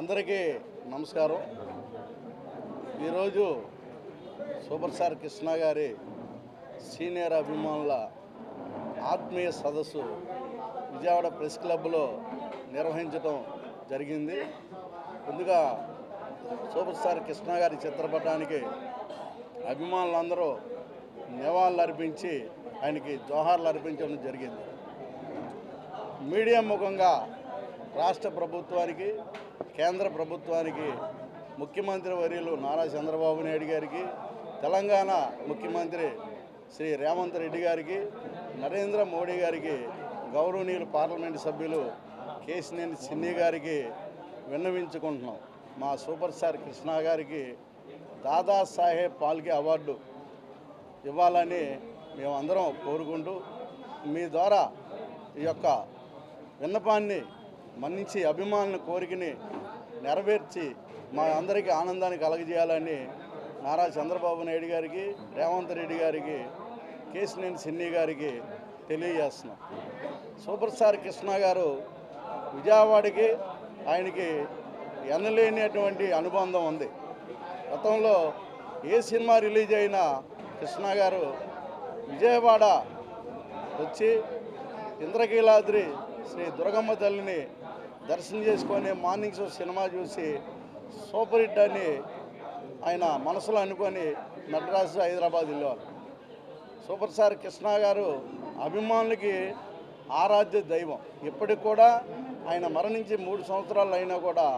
అందరికీ నమస్కారం. ఈరోజు సూపర్ స్టార్ కృష్ణ గారి సీనియర్ అభిమానుల ఆత్మీయ సదస్సు విజయవాడ ప్రెస్ క్లబ్లో నిర్వహించడం జరిగింది. ముందుగా సూపర్ స్టార్ కృష్ణ గారి చిత్రపటానికి అభిమానులందరూ నివాళులు అర్పించి ఆయనకి జోహార్లు అర్పించడం జరిగింది. మీడియా ముఖంగా రాష్ట్ర ప్రభుత్వానికి, కేంద్ర ప్రభుత్వానికి, ముఖ్యమంత్రి వర్యులు నారా చంద్రబాబు నాయుడు గారికి, తెలంగాణ ముఖ్యమంత్రి శ్రీ రేవంత్ రెడ్డి గారికి, నరేంద్ర మోడీ గారికి, గౌరవనీయులు పార్లమెంటు సభ్యులు కేశినేని చిన్ని గారికి విన్నవించుకుంటున్నాం. మా సూపర్ స్టార్ కృష్ణ గారికి దాదాసాహెబ్ ఫాల్కే అవార్డు ఇవ్వాలని మేమందరం కోరుకుంటూ, మీ ద్వారా ఈ యొక్క విన్నపాన్ని మన్నించి అభిమానుల కోరికని నెరవేర్చి మా అందరికీ ఆనందాన్ని కలగజేయాలని నారా చంద్రబాబు నాయుడు గారికి, రేవంత్ రెడ్డి గారికి, కేశినేని చిన్ని గారికి తెలియజేస్తున్నాం. సూపర్ స్టార్ కృష్ణ గారు విజయవాడకి ఆయనకి ఎనలేనటువంటి అనుబంధం ఉంది. గతంలో ఏ సినిమా రిలీజ్ అయినా కృష్ణ గారు విజయవాడ వచ్చి ఇంద్రకీలాద్రి శ్రీ దుర్గమ్మ తల్లిని దర్శనం చేసుకొని మార్నింగ్ షో సినిమా చూసి సూపర్ హిట్ అని ఆయన మనసులో అనుకొని మద్రాసు, హైదరాబాద్ వెళ్ళేవారు. సూపర్ స్టార్ కృష్ణ గారు అభిమానులకి ఆరాధ్య దైవం. ఇప్పటికి కూడా ఆయన మరణించి 3 సంవత్సరాలు అయినా కూడా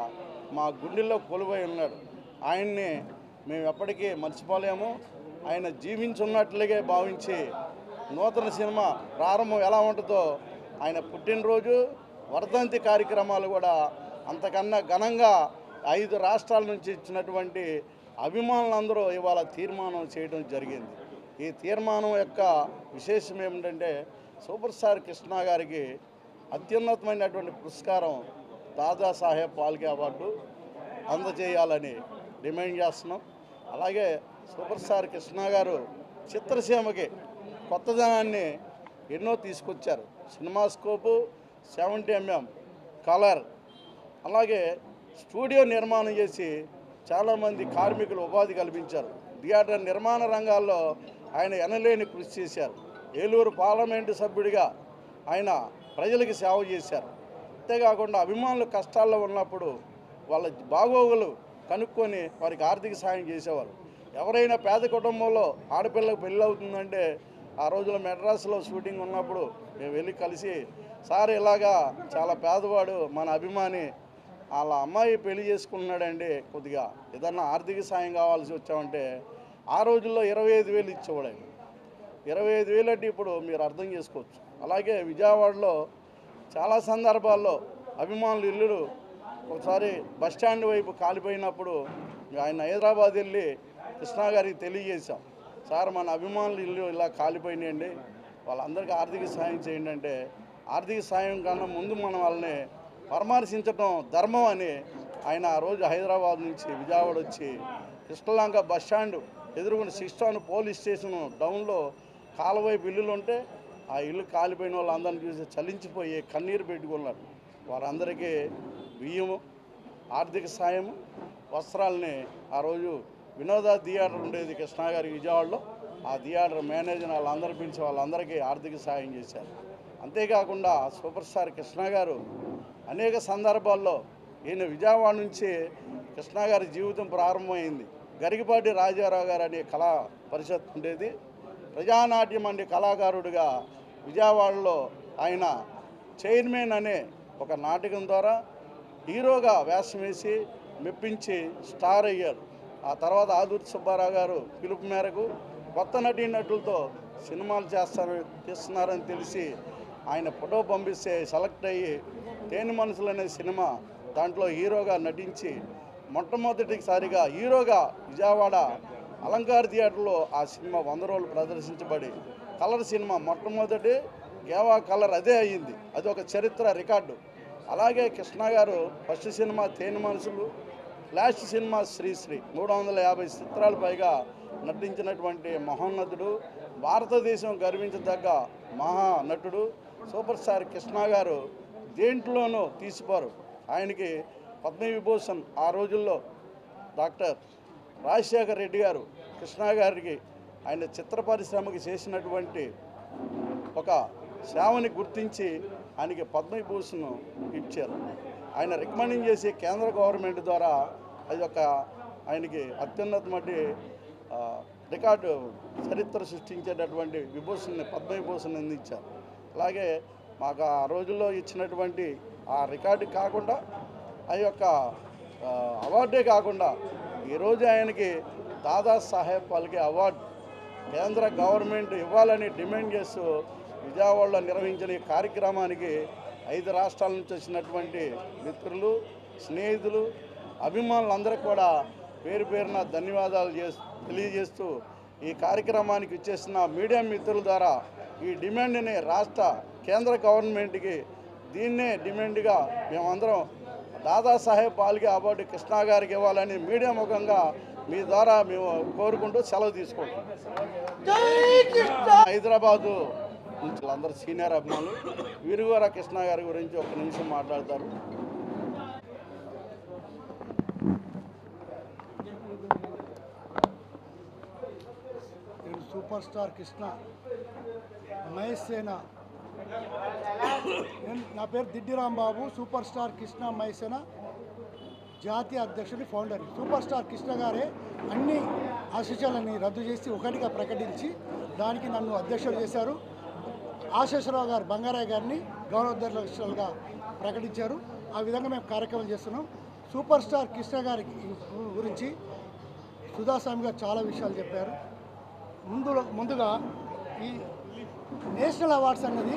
మా గుండెల్లో కొలువై ఉన్నాడు. ఆయన్ని మేము ఎప్పటికీ మర్చిపోలేము. ఆయన జీవించున్నట్లుగా భావించి నూతన సినిమా ప్రారంభం ఎలా ఉంటుందో ఆయన పుట్టినరోజు, వర్ధంతి కార్యక్రమాలు కూడా అంతకన్నా ఘనంగా 5 రాష్ట్రాల నుంచి ఇచ్చినటువంటి అభిమానులందరూ ఇవాళ తీర్మానం చేయడం జరిగింది. ఈ తీర్మానం యొక్క విశేషం ఏమిటంటే సూపర్ స్టార్ కృష్ణ గారికి అత్యున్నతమైనటువంటి పురస్కారం దాదాసాహెబ్ ఫాల్కే అవార్డు అందజేయాలని డిమాండ్ చేస్తున్నాం. అలాగే సూపర్ స్టార్ కృష్ణ గారు చిత్రసీమకి కొత్తదనాన్ని ఎన్నో తీసుకొచ్చారు. సినిమా స్కోపు, 70mm కలర్, అలాగే స్టూడియో నిర్మాణం చేసి చాలామంది కార్మికులు ఉపాధి కల్పించారు. థియేటర్ నిర్మాణ రంగాల్లో ఆయన ఎనలేని కృషి చేశారు. ఏలూరు పార్లమెంటు సభ్యుడిగా ఆయన ప్రజలకి సేవ చేశారు. అంతేకాకుండా అభిమానులు కష్టాల్లో ఉన్నప్పుడు వాళ్ళ బాగోగులు కనుక్కొని వారికి ఆర్థిక సాయం చేసేవారు. ఎవరైనా పేద కుటుంబంలో ఆడపిల్లకు పెళ్ళి అవుతుందంటే ఆ రోజుల్లో మెడ్రాస్లో షూటింగ్ ఉన్నప్పుడు మేము వెళ్ళి కలిసి, సార్ ఇలాగా చాలా పేదవాడు మన అభిమాని, వాళ్ళ అమ్మాయి పెళ్లి చేసుకున్నాడండి, కొద్దిగా ఏదన్నా ఆర్థిక సాయం కావాల్సి వచ్చామంటే ఆ రోజుల్లో 25,000 ఇచ్చేవాడు. 25,000 అంటే ఇప్పుడు మీరు అర్థం చేసుకోవచ్చు. అలాగే విజయవాడలో చాలా సందర్భాల్లో అభిమానులు ఇల్లులు ఒకసారి బస్టాండ్ వైపు కాలిపోయినప్పుడు ఆయన హైదరాబాద్ వెళ్ళి కృష్ణ గారికి తెలియజేశాం, సార్ మన అభిమానులు ఇల్లు ఇలా కాలిపోయినాయండి, వాళ్ళందరికీ ఆర్థిక సాయం చేయండి అంటే, ఆర్థిక సాయం కన్నా ముందు మనం వాళ్ళని పరామర్శించడం ధర్మం అని ఆయన ఆ రోజు హైదరాబాద్ నుంచి విజయవాడ వచ్చి కృష్ణలంక బస్టాండ్ ఎదురుకున్న 6 పోలీస్ స్టేషన్ డౌన్లో కాలువైపు ఇల్లులు ఉంటే ఆ ఇల్లు కాలిపోయిన వాళ్ళందరినీ చూసి చలించిపోయి కన్నీరు పెట్టుకున్నారు. వారందరికీ బియ్యము, ఆర్థిక సాయం, వస్త్రాలని ఆ రోజు వినోద థియేటర్ ఉండేది కృష్ణ గారి విజయవాడలో, ఆ థియేటర్ మేనేజర్ వాళ్ళందరూ పిలిచి వాళ్ళందరికీ ఆర్థిక సాయం చేశారు. అంతేకాకుండా సూపర్ స్టార్ కృష్ణ గారు అనేక సందర్భాల్లో ఈయన విజయవాడ నుంచి కృష్ణ గారి జీవితం ప్రారంభమైంది. గరికపాటి రాజారావు గారు అనే కళా పరిషత్ ఉండేది. ప్రజానాట్యం అనే కళాకారుడిగా విజయవాడలో ఆయన చైర్మన్ అనే ఒక నాటకం ద్వారా హీరోగా వేషం వేసి మెప్పించి స్టార్ అయ్యారు. ఆ తర్వాత ఆదుర్తి సుబ్బారావు గారు పిలుపు మేరకు కొత్త నటీనటులతో సినిమాలు తీస్తున్నారని తెలిసి ఆయన ఫోటో పంపిస్తే సెలెక్ట్ అయ్యి తేని మనసులు అనే సినిమా దాంట్లో హీరోగా నటించి మొట్టమొదటిసారిగా హీరోగా విజయవాడ అలంకార్ థియేటర్లో ఆ సినిమా 100 రోజులు ప్రదర్శించబడి కలర్ సినిమా మొట్టమొదటి గేవా కలర్ అదే అయ్యింది. అది ఒక చరిత్ర రికార్డు. అలాగే కృష్ణ గారు ఫస్ట్ సినిమా తేని మనసులు, లాస్ట్ సినిమా శ్రీశ్రీ 350 చిత్రాలు పైగా నటించినటువంటి మహోన్నతుడు, భారతదేశం గర్వించదగ్గ మహా నటుడు సూపర్ స్టార్ కృష్ణ గారు దేంట్లోనూ తీసిపోరు. ఆయనకి పద్మవిభూషణ్ ఆ రోజుల్లో డాక్టర్ రాజశేఖర్ రెడ్డి గారు కృష్ణ గారికి ఆయన చిత్ర పరిశ్రమకి చేసినటువంటి ఒక సేవని గుర్తించి ఆయనకి పద్మవిభూషణ్ ఇచ్చారు. ఆయన రికమెండింగ్ చేసి కేంద్ర గవర్నమెంట్ ద్వారా అది ఒక ఆయనకి అత్యున్నతమైన రికార్డు చరిత్ర సృష్టించేటటువంటి విభూషణ్ని పద్మవిభూషణ్ అందించారు. అలాగే మాకు ఆ రోజుల్లో ఇచ్చినటువంటి ఆ రికార్డు కాకుండా ఆ యొక్క అవార్డే కాకుండా ఈరోజు ఆయనకి దాదాసాహెబ్ ఫాల్కే అవార్డు కేంద్ర గవర్నమెంట్ ఇవ్వాలని డిమాండ్ చేస్తూ విజయవాడలో నిర్వహించిన ఈ కార్యక్రమానికి 5 రాష్ట్రాల నుంచి వచ్చినటువంటి మిత్రులు, స్నేహితులు, అభిమానులందరికీ కూడా పేరు పేరున ధన్యవాదాలు తెలియజేస్తూ ఈ కార్యక్రమానికి ఇచ్చేసిన మీడియా మిత్రుల ద్వారా ఈ డిమాండ్ని కేంద్ర గవర్నమెంట్కి దీన్నే డిమాండ్గా మేమందరం దాదాసాహెబ్ ఫాల్కే అవార్డు కృష్ణ గారికి ఇవ్వాలని మీడియా ముఖంగా మీ ద్వారా మేము కోరుకుంటూ సెలవు తీసుకుంటాం. హైదరాబాదు నుంచి అందరూ సీనియర్ అభిమానులు వీరుగోర కృష్ణ గారి గురించి ఒక నిమిషం మాట్లాడతారు. నేను సూపర్ స్టార్ కృష్ణ మహేష్ సేన, నా పేరు దిడ్డి రాంబాబు. సూపర్ స్టార్ కృష్ణ మహేష్ సేన జాతీయ అధ్యక్షుడి ఫౌండర్. సూపర్ స్టార్ కృష్ణ గారే అన్ని ఆశీస్సులని రద్దు చేసి ఒకటిగా ప్రకటించి దానికి నన్ను అధ్యక్షుడు చేశారు. ఆశేశ్వరరావు గారు బంగారాయ్ గారిని గౌరవాధ్యక్షులుగా ప్రకటించారు. ఆ విధంగా మేము కార్యక్రమం చేస్తున్నాం. సూపర్ స్టార్ కృష్ణ గారి గురించి సుధాస్వామి గారు చాలా విషయాలు చెప్పారు. ముందుగా ఈ నేషనల్ అవార్డ్స్ అన్నది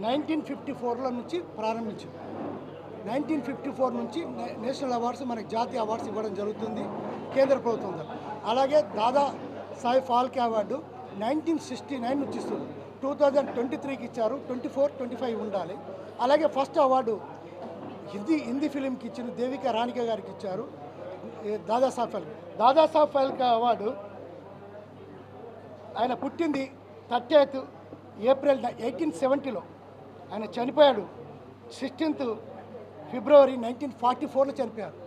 1954లో నుంచి ప్రారంభించింది. 1954 నుంచి నేషనల్ అవార్డ్స్ మనకి జాతీయ అవార్డ్స్ ఇవ్వడం జరుగుతుంది కేంద్ర ప్రభుత్వం ద్వారా. అలాగే దాదా సాహెబ్ ఫాల్కే అవార్డు 1969 నుంచి ఇస్తుంది. 2023కి ఇచ్చారు. 24, 25 ఉండాలి. అలాగే ఫస్ట్ అవార్డు హిందీ ఫిలింకి ఇచ్చిన దేవికా రాణిక గారికి ఇచ్చారు. దాదాసాహెబ్ ఫాల్కే అవార్డు ఆయన పుట్టింది 30th ఏప్రిల్ 1870లో. ఆయన చనిపోయాడు 16th ఫిబ్రవరి 1944లో చనిపోయారు.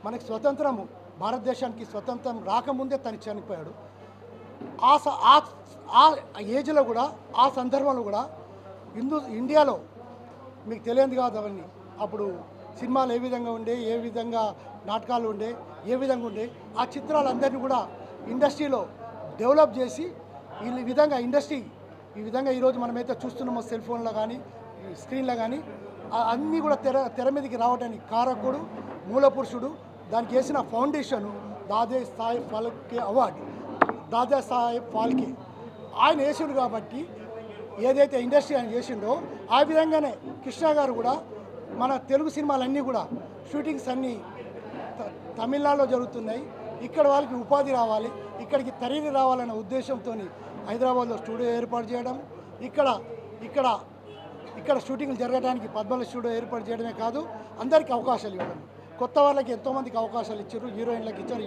మనకి స్వతంత్రము భారతదేశానికి స్వతంత్రం రాకముందే తను చనిపోయాడు. ఆ ఏజ్లో కూడా ఆ సందర్భంలో కూడా ఇండియాలో మీకు తెలియదు కాదు అవన్నీ. అప్పుడు సినిమాలు ఏ విధంగా ఉండే, ఏ విధంగా నాటకాలు ఉండే, ఏ విధంగా ఉండే, ఆ చిత్రాలందరినీ కూడా ఇండస్ట్రీలో డెవలప్ చేసి ఈ విధంగా ఇండస్ట్రీ ఈ విధంగా ఈరోజు మనమైతే చూస్తున్నామో సెల్ ఫోన్లో కానీ స్క్రీన్లో కానీ అన్నీ కూడా తెర మీదకి రావడానికి కారకుడు, మూల పురుషుడు, దానికి వేసిన ఫౌండేషను దాదాసాహెబ్ ఫాల్కే అవార్డు. దాదాసాహెబ్ ఫాల్కే ఆయన వేసిండు కాబట్టి ఏదైతే ఇండస్ట్రీ ఆయన చేసిండో ఆ విధంగానే కృష్ణ గారు కూడా మన తెలుగు సినిమాలన్నీ కూడా షూటింగ్స్ అన్నీ తమిళనాడులో జరుగుతున్నాయి. ఇక్కడ వాళ్ళకి ఉపాధి రావాలి, ఇక్కడికి తరలి రావాలనే ఉద్దేశంతో హైదరాబాద్లో స్టూడియో ఏర్పాటు చేయడం, ఇక్కడ షూటింగ్లు జరగడానికి పద్మల స్టూడియో ఏర్పాటు చేయడమే కాదు, అందరికీ అవకాశాలు ఇవ్వడం. కొత్త వాళ్ళకి ఎంతోమందికి అవకాశాలు ఇచ్చారు. హీరోయిన్లకు ఇచ్చారు,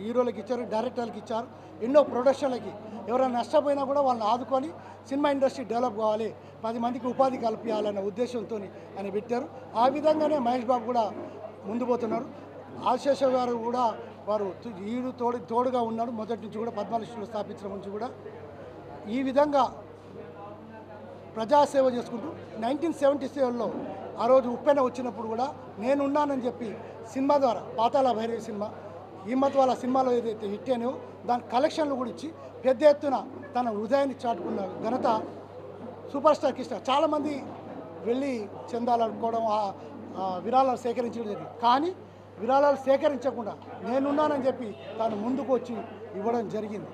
హీరోలకు ఇచ్చారు, డైరెక్టర్లకు ఇచ్చారు. ఎన్నో ప్రొడక్షన్లకి ఎవరైనా నష్టపోయినా కూడా వాళ్ళని ఆదుకొని సినిమా ఇండస్ట్రీ డెవలప్ కావాలి, 10 మందికి ఉపాధి కల్పించాలనే ఉద్దేశంతో ఆయన పెట్టారు. ఆ విధంగానే మహేష్ బాబు కూడా ముందు పోతున్నారు. ఆశేష గారు కూడా వారు తోడుగా ఉన్నాడు మొదటి నుంచి కూడా. పద్మలక్ష్మిలో స్థాపించడం నుంచి కూడా ఈ విధంగా ప్రజాసేవ చేసుకుంటూ 1977లో ఆ రోజు ఉప్పెన వచ్చినప్పుడు కూడా నేనున్నానని చెప్పి సినిమా ద్వారా పాతాళ భైరవి సినిమా హిమ్మత్ వాళ్ళ సినిమాలో ఏదైతే హిట్ అయినాయో దాని కలెక్షన్లు కూడా ఇచ్చి పెద్ద ఎత్తున తన హృదయాన్ని చాటుకున్న ఘనత సూపర్ స్టార్ కృష్ణ. చాలామంది వెళ్ళి చందాలనుకోవడం, విరాళాలు సేకరించడం జరిగింది. కానీ విరాళాలు సేకరించకుండా నేనున్నానని చెప్పి తాను ముందుకు వచ్చి ఇవ్వడం జరిగింది.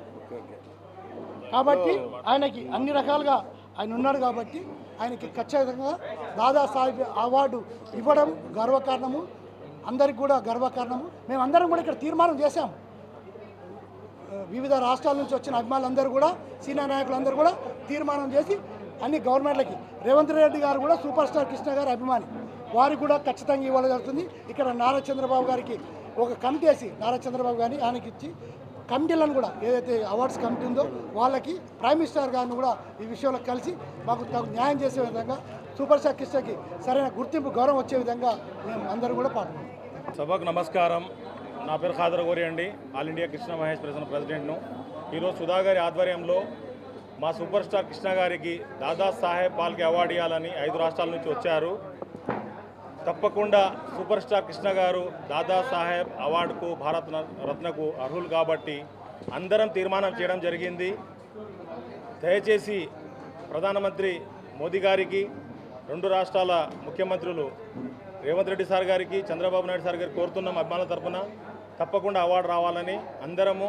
కాబట్టి ఆయనకి అన్ని రకాలుగా ఆయన ఉన్నాడు కాబట్టి ఆయనకి ఖచ్చితంగా దాదాసాహెబ్ అవార్డు ఇవ్వడం గర్వకారణము, అందరికి కూడా గర్వకారణము. మేమందరం కూడా ఇక్కడ తీర్మానం చేశాము. వివిధ రాష్ట్రాల నుంచి వచ్చిన అభిమానులందరూ కూడా, సీనియర్ నాయకులందరూ కూడా తీర్మానం చేసి అన్ని గవర్నమెంట్లకి, రేవంత్ రెడ్డి గారు కూడా సూపర్ స్టార్ కృష్ణ గారి అభిమాని, వారికి కూడా ఖచ్చితంగా ఇవ్వడం జరుగుతుంది. ఇక్కడ నారా చంద్రబాబు గారికి ఒక కమిటీ వేసి నారా చంద్రబాబు గారిని ఆయనకి ఇచ్చి కమిటీలను కూడా ఏదైతే అవార్డ్స్ కమిటీ ఉందో వాళ్ళకి ప్రైమ్ మినిస్టర్ గారిని కూడా ఈ విషయంలో కలిసి మాకు తగు న్యాయం చేసే విధంగా సూపర్ స్టార్ కృష్ణకి సరైన గుర్తింపు గౌరవం వచ్చే విధంగా మేము అందరూ కూడా పాల్గొన్నాం. సభకు నమస్కారం. నా పేరు ఖాదర్ గోరి అండి. ఆల్ ఇండియా కృష్ణ మహేష్ ప్రెసిడెంట్ను. ఈరోజు సుధా గారి ఆధ్వర్యంలో మా సూపర్ స్టార్ కృష్ణ గారికి దాదాసాహెబ్ ఫాల్కే అవార్డు ఇవ్వాలని 5 రాష్ట్రాల నుంచి వచ్చారు. తప్పకుండా సూపర్ స్టార్ కృష్ణ గారు దాదాసాహెబ్ అవార్డుకు భారత రత్నకు అర్హులు కాబట్టి అందరం తీర్మానం చేయడం జరిగింది. దయచేసి ప్రధానమంత్రి మోదీ గారికి, 2 రాష్ట్రాల ముఖ్యమంత్రులు రేవంత్ రెడ్డి సార్ గారికి, చంద్రబాబు నాయుడు సార్ గారికి కోరుతున్నాం అభిమానుల తరఫున తప్పకుండా అవార్డు రావాలని. అందరము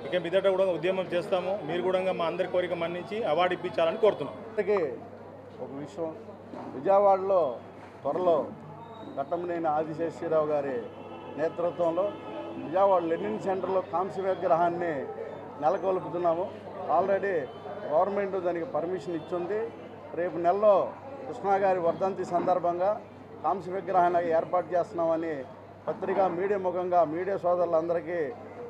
ఇక మీదట కూడా ఉద్యమం చేస్తాము. మీరు కూడా మా అందరి కోరిక మన్నించి అవార్డు ఇప్పించాలని కోరుతున్నాం. ఇప్పటికీ ఒక విషయం, విజయవాడలో త్వరలో ఘట్టమనేని ఆదిశేషరావు గారి నేతృత్వంలో విజయవాడ లెనిన్ సెంటర్లో కాంస్య విగ్రహాన్ని నెలకొల్పుతున్నాము. ఆల్రెడీ గవర్నమెంట్ దానికి పర్మిషన్ ఇచ్చింది. రేపు నెలలో కృష్ణా గారి వర్ధంతి సందర్భంగా కాంస్య విగ్రహాన్ని ఏర్పాటు చేస్తున్నామని పత్రికా మీడియా ముఖంగా మీడియా సోదరులందరికీ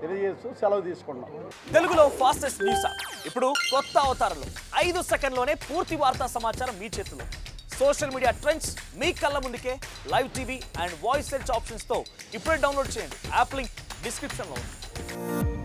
తెలియజేస్తూ సెలవు తీసుకున్నాం. తెలుగులో ఫాస్టెస్ట్ న్యూస్ యాప్ ఇప్పుడు కొత్త అవతారంలో 5 సెకండ్లోనే పూర్తి వార్తా సమాచారం మీ చేతిలో. సోషల్ మీడియా ట్రెండ్స్ మీ కళ్ళ ముందుకే live TV and voice search ఆప్షన్స్తో ఇప్పుడే డౌన్లోడ్ చేయండి. యాప్ లింక్ డిస్క్రిప్షన్లో ఉంది.